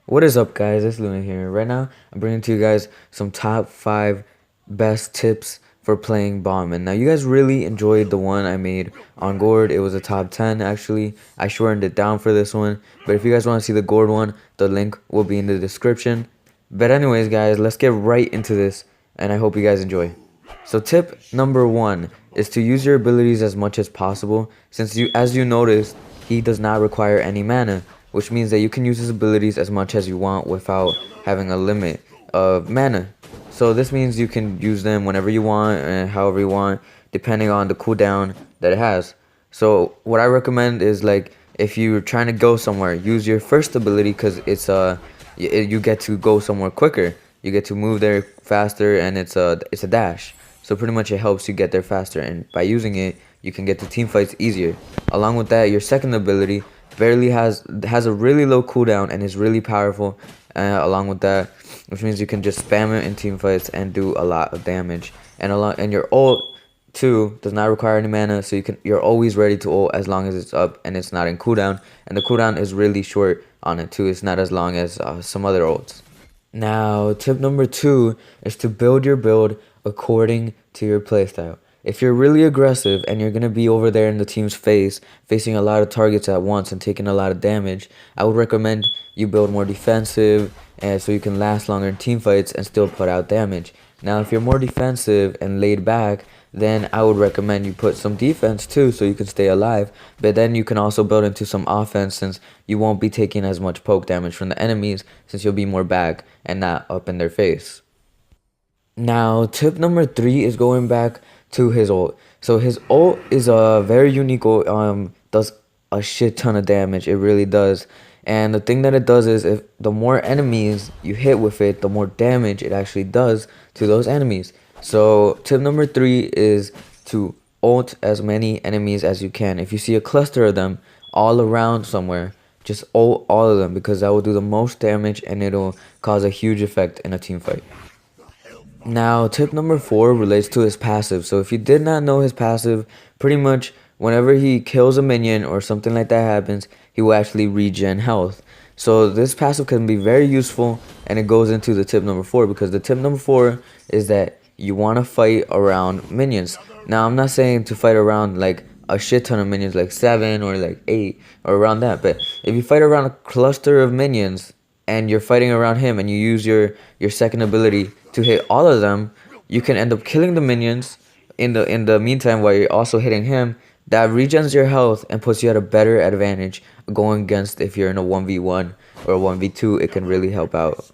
What is up, guys? It's Luna here. Right now, I'm bringing to you guys some top 5 best tips for playing Bombman. Now, you guys really enjoyed the one I made on Gord. It was a top 10, actually. I shortened it down for this one. But if you guys want to see the Gord one, the link will be in the description. But anyways, guys, let's get right into this, and I hope you guys enjoy. So tip number 1 is to use your abilities as much as possible, since as you noticed, he does not require any mana, which means that you can use his abilities as much as you want without having a limit of mana. So this means you can use them whenever you want and however you want, depending on the cooldown that it has. So what I recommend is, like, if you're trying to go somewhere, use your first ability, because you get to go somewhere quicker. You get to move there faster, and it's a dash. So pretty much it helps you get there faster, and by using it, you can get to team fights easier. Along with that, your second ability has a really low cooldown and is really powerful. Along with that, which means you can just spam it in team fights and do a lot of damage. And your ult too does not require any mana, so you're always ready to ult as long as it's up and it's not in cooldown. And the cooldown is really short on it too. It's not as long as some other ults. Now, tip number 2 is to build your build according to your playstyle. If you're really aggressive and you're going to be over there in the team's face, facing a lot of targets at once and taking a lot of damage, I would recommend you build more defensive, and so you can last longer in team fights and still put out damage. Now, if you're more defensive and laid back, then I would recommend you put some defense too, so you can stay alive. But then you can also build into some offense, since you won't be taking as much poke damage from the enemies, since you'll be more back and not up in their face. Now, tip number 3 is going back to his ult. So his ult is a very unique ult. Does a shit ton of damage. It really does. And the thing that it does is, if the more enemies you hit with it, the more damage it actually does to those enemies. So tip number 3 is to ult as many enemies as you can. If you see a cluster of them all around somewhere, just ult all of them, because that will do the most damage and it'll cause a huge effect in a team fight. Now, tip number 4 relates to his passive. So if you did not know his passive, pretty much whenever he kills a minion or something like that happens, he will actually regen health. So this passive can be very useful, and it goes into the tip number 4, because the tip number 4 is that you want to fight around minions. Now, I'm not saying to fight around like a shit ton of minions, like 7 or like 8 or around that, but if you fight around a cluster of minions and you're fighting around him and you use your second ability to hit all of them, you can end up killing the minions in the meantime while you're also hitting him. That regens your health and puts you at a better advantage going against, if you're in a 1v1 or a 1v2, it can really help out.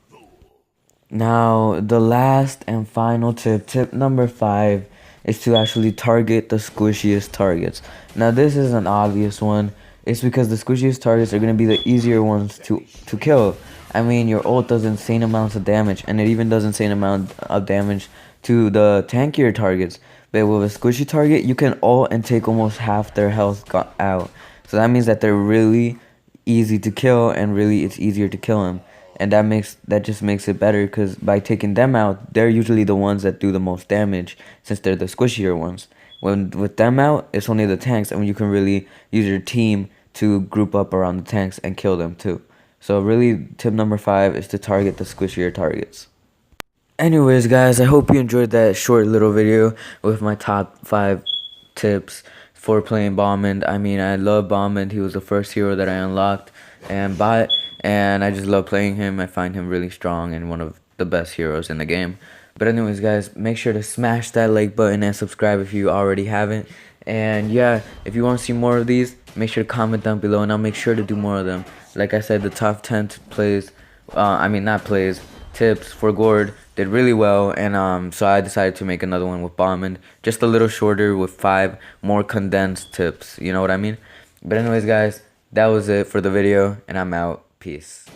Now, the last and final tip number 5, is to actually target the squishiest targets. Now, this is an obvious one. It's because the squishiest targets are going to be the easier ones to kill. I mean, your ult does insane amounts of damage, and it even does insane amount of damage to the tankier targets. But with a squishy target, you can ult and take almost half their health out. So that means that they're really easy to kill, and really it's easier to kill them. And that just makes it better, because by taking them out, they're usually the ones that do the most damage, since they're the squishier ones. With them out, it's only the tanks, and you can really use your team to group up around the tanks and kill them too. So really, tip number 5 is to target the squishier targets. Anyways, guys, I hope you enjoyed that short little video with my top 5 tips for playing Balmond. I mean, I love Balmond. He was the first hero that I unlocked and bought, and I just love playing him. I find him really strong and one of the best heroes in the game. But anyways, guys, make sure to smash that like button and subscribe if you already haven't. And yeah, if you want to see more of these, make sure to comment down below, and I'll make sure to do more of them. Like I said, the top 10 tips for Gord did really well, and so I decided to make another one with Balmond, just a little shorter with 5 more condensed tips, you know what I mean? But anyways, guys, that was it for the video, and I'm out. Peace.